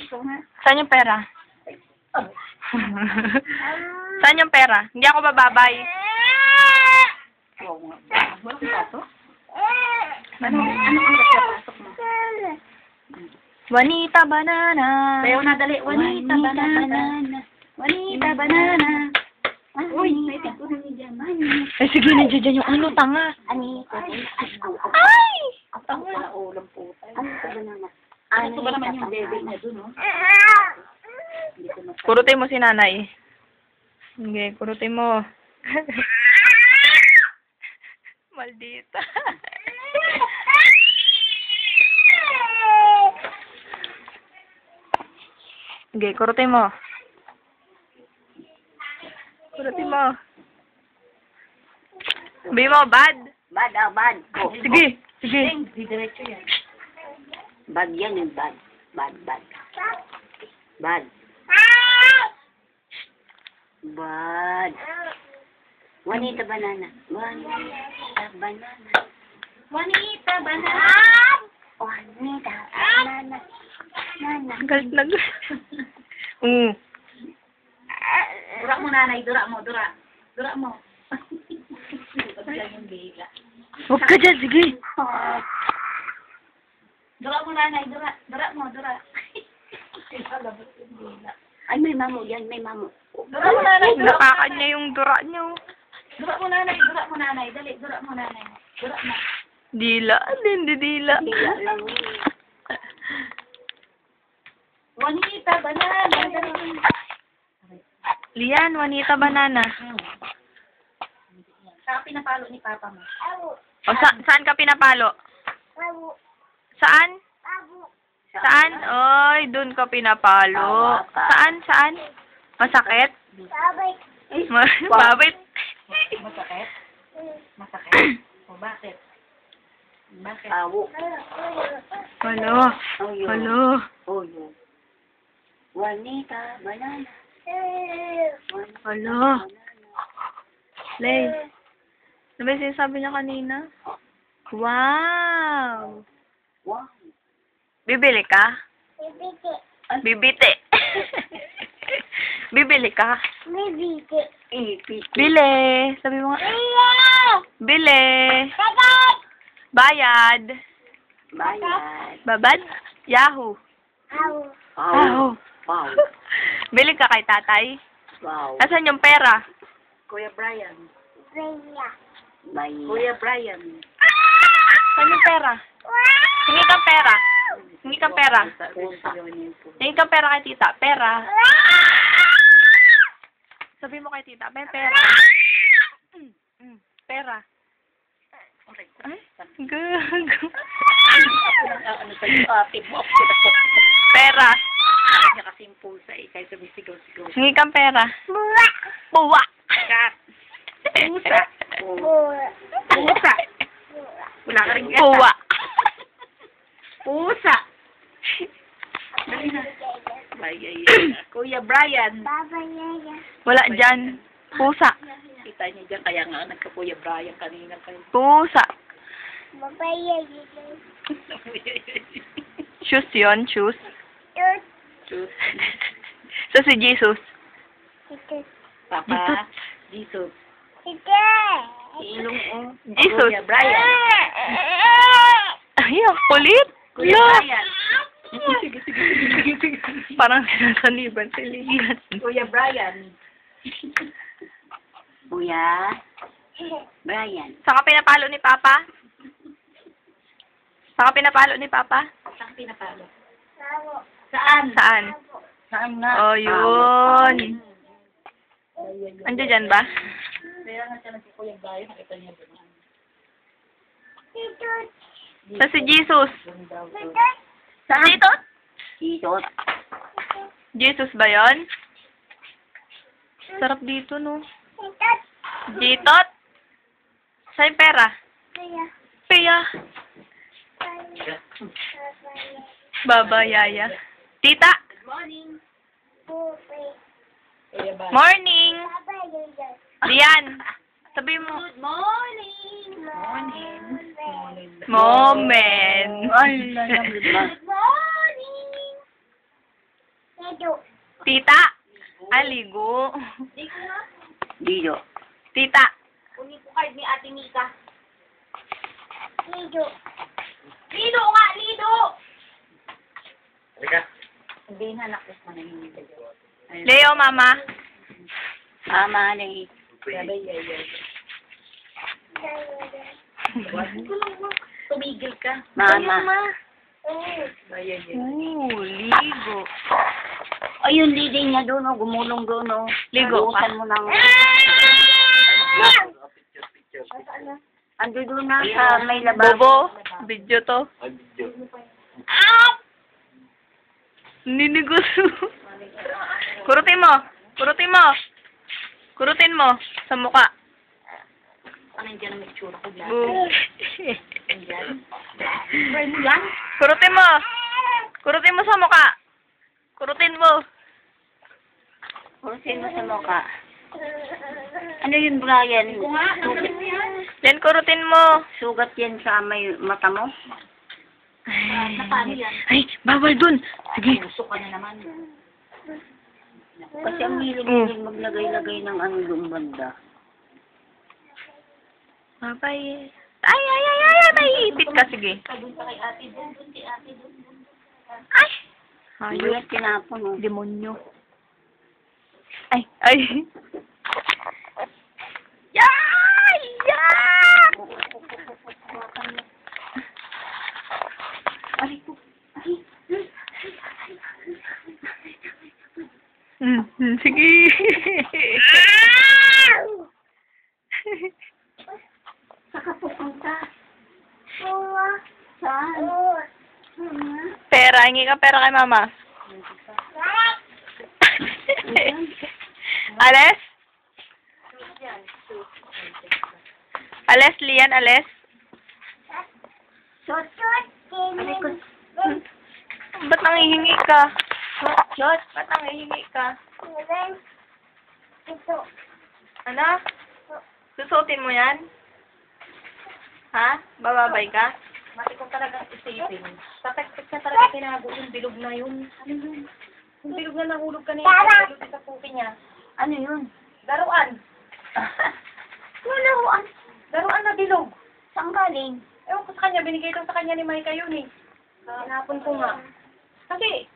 Ikaw nga. Saan yung pera? Saan yung pera? Hindi ako bababay. Oo nga. Walang pasok? Ano ang pasok mo? Juanita Banana. Sayaw na, dali. Juanita Banana. Juanita Banana. Uy, naitig ko na ni Jamani. Eh, sige, nandiyan dyan yung ano, tanga. Ay! Ang wala ulam po. Ano ito banana? Ano ba naman yung bebe niya dun, no? Kurutin mo si nanay. Sige, kurutin mo. Maldita. Sige, kurutin mo. Kurutin mo. Sabi mo, bad. Bad, bad. Oh, Sige, sige. Diretso yan. Bad yan yung bad. Bad. Bad. Bad. Juanita Banana. Juanita Banana. Juanita Banana. Juanita Banana. Galit na galit. Dura mo, nanay. Dura mo. Dura mo. Yung bigla. Huwag ka dyan, sige. Dura mo, nanay. Dura mo. Ay, may mamo yan. May mamo. Dura mo, nanay. Nakakan niya yung dura niyo. Dura mo, nanay. Dali, dura mo, nanay. Dura mo. Dila. Hindi dila. Dila lang. Juanita Banana. Dali. Lian, Juanita Banana. Saan pinapalo ni Papa mo? O, saan ka pinapalo? Saan? Saan? Oy, dun ka pinapalo. Saan? Masakit? Babit. Masakit? Masakit? O, bakit? Bakit? Awo. Halo. Oh, yun. Juanita Banana. Halo. Lay. Ano ba yung sinasabi niya kanina? Wow. Wow. Bibili ka? Bibite. Bibili ka? Bili. Sabi mo nga. Bili. Bayad. Babad? Yahoo. Wow. Wow. Bili ka kay tatay? Wow. Nasaan yung pera? Kuya Brian. Kuya Brian. Saan yung pera? Hingi kang pera. Hingi kang pera. Hingi kang pera kay tita. Pera. Sabi mo kay tita, may pera. Pera. Ay, gago. Ano sa'yo, ate mo? Pera. Niya kasi yung pusa eh, kahit sumisigaw-sigaw. Hingi kang pera. Buwa. Kat. Pusa. Pusa. Wala ka rin gata. Buwa. Pusa. Dali na. Kuya Brian. Wala dyan. Pusa. Kita niya dyan, kaya nga nagka-Kuya Brian kanina kayo. Pusa. Shoes yun, shoes. Sus. So si Jesus. Papa. Jesus. Ilong o. Jesus. Kuya Brian. Ay, ang kulit. Kuya Lo. Brian. Sige. Parang sinasaliban si Lian. Kuya Brian. Kuya Brian. Saan ka pinapalo ni Papa? Saan ka pinapalo ni Papa? Saan pinapalo? Saan? Saan? Saan nga? Oh, yun. Andiyan dyan ba? Kaya nga siya si Kuya Brian, nakita niya doon. Sa si Jesus. Saan? Dito? Jesus. Jesus ba yon? Sarap dito, no? Jitot? Sa'yo pera? Pia. Baba, yaya. Tita? Morning. Lian. Sabi mo. Good morning. Morning. Moment. Good morning. Tita. Aligo. Lido. Tita. Kunin ko card ni Ate Mika. Lido nga, Lido! Halika. Hindi na nakis mo na yung lido. Leo, mama. Mama, Lay. Tumigil ka. Mama. Ligo. Ayun, lido niya doon, oh. Gumulong doon, oh. Ligo ka. Buhusan mo lang. Ando doon na sa may lababo. Bobo. Video to. Video. Ninigus. Kurutin mo. Kurutin mo. Kurutin mo. Sa mukha. Ano dyan ang itsura ko dyan? Try mo yan? Kurutin mo. Kurutin mo sa mukha. Kurutin mo. Kurusin mo sa mukha. Ano yun, Brian? Then kurutin mo. Sugat yan sa may mata mo? Paano yan? Ay, bawal dun. Sige. Gusto ka na naman. Kasi ang hiling-hiling maglagay-lagay ng ano yung banda. Bye-bye. Ay, ay, ay, ay, ay, naiipit ka. Sige. Doon pa kay Ate, doon kay Ate, doon. Ay! Hindi yan tinapon, oh. Demonyo. Ay, ay. Yay! Yak! Aray po. Ay. Sige. Saka pupunta. Saan? Pera, hingi ka pera kay mama. Ales? Ales, Lian, Ales? Aray ko. Ba't nangihingi ka? Ba't nangihingi ka? Ano? Susuotin mo yan? Ha? Bababay ka? Mati kong talagang isipin. Tataktik na talaga tinago yung bilog na yun. Ano yun? Yung bilog na nahulog kanina. Bilog sa puki niya. Ano yun? Laruan. Laruan. Laruan na bilog. Saan galing? Ewan ko sa kanya, binigay ito sa kanya ni Micah yun eh. Hinapon ko nga. Kasi,